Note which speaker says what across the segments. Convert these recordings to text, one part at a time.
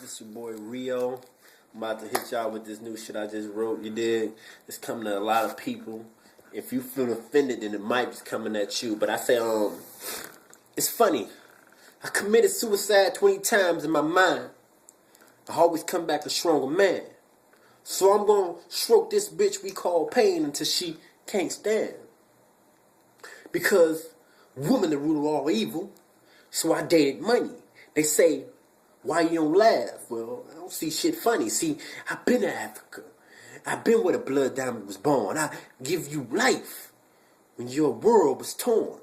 Speaker 1: This your boy Rio. I'm about to hit y'all with this new shit I just wrote. You did. It's coming to a lot of people. If you feel offended, then it might be coming at you. But I say, it's funny. I committed suicide 20 times in my mind. I always come back a stronger man. So I'm gonna stroke this bitch we call pain until she can't stand. Because woman the root of all evil. So I dated money. They say, why you don't laugh? Well, I don't see shit funny. See, I've been to Africa. I've been where the blood diamond was born. I give you life when your world was torn.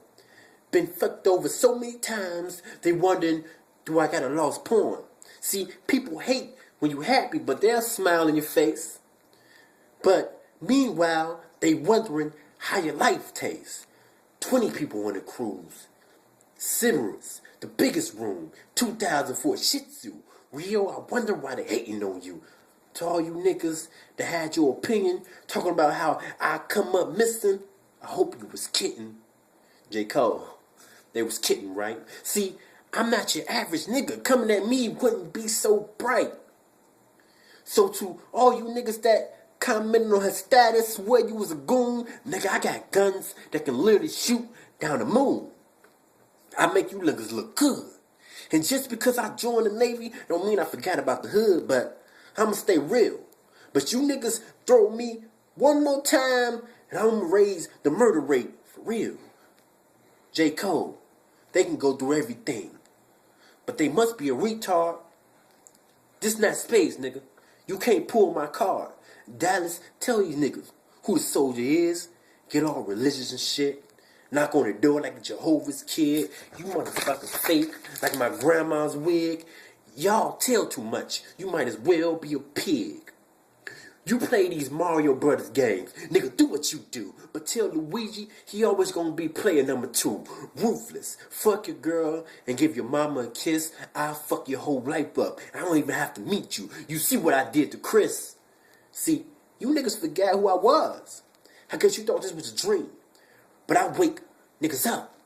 Speaker 1: Been fucked over so many times, they wondering, do I got a lost porn? See, people hate when you happy, but they'll smile in your face. But meanwhile, they wondering how your life tastes. 20 people on the cruise. Cinemas, the biggest room, 2004 Shih Tzu. Rio, I wonder why they hating on you. To all you niggas that had your opinion, talking about how I come up missing, I hope you was kidding. J. Cole, they was kidding, right? See, I'm not your average nigga. Coming at me wouldn't be so bright. So to all you niggas that commenting on her status, swear you was a goon, nigga, I got guns that can literally shoot down the moon. I make you niggas look good. And just because I joined the Navy, don't mean I forgot about the hood, but I'ma stay real. But you niggas throw me one more time, and I'ma raise the murder rate for real. J. Cole, they can go through everything, but they must be a retard. This not space, nigga. You can't pull my card. Dallas, tell you niggas who the soldier is. Get all religious and shit. Knock on the door like a Jehovah's kid. You motherfuckers fake like my grandma's wig. Y'all tell too much. You might as well be a pig. You play these Mario Brothers games. Nigga, do what you do. But tell Luigi he always gonna be player number 2. Ruthless. Fuck your girl and give your mama a kiss. I'll fuck your whole life up. I don't even have to meet you. You see what I did to Chris. See, you niggas forgot who I was. I guess you thought this was a dream. But I wake niggas up.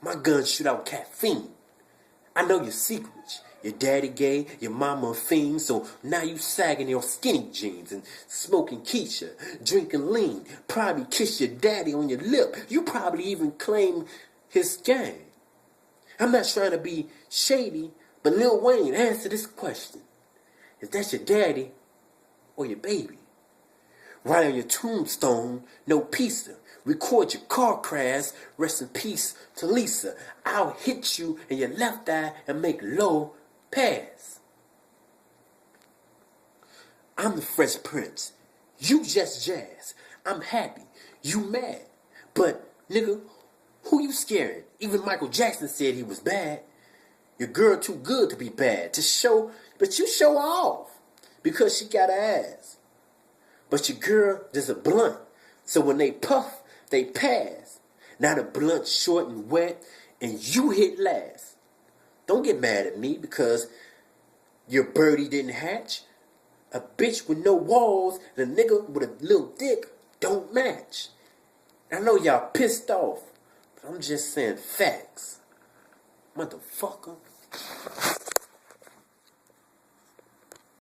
Speaker 1: My guns shoot out caffeine. I know your secrets. Your daddy gay, your mama a fiend, so now you sagging your skinny jeans and smoking Keisha, drinking lean, probably kiss your daddy on your lip. You probably even claim his gang. I'm not trying to be shady, but Lil Wayne, answer this question. Is that your daddy or your baby? Write on your tombstone, no pizza. Record your car crash, rest in peace to Lisa. I'll hit you in your left eye and make low pass. I'm the Fresh Prince. You just jazz. I'm happy. You mad. But, nigga, who you scaring? Even Michael Jackson said he was bad. Your girl too good to be bad. But you show her off because she got her ass. But your girl just a blunt. So when they puff, they pass. Now the blunt's short and wet, and you hit last. Don't get mad at me because your birdie didn't hatch. A bitch with no walls and a nigga with a little dick don't match. I know y'all pissed off, but I'm just saying facts. Motherfucker.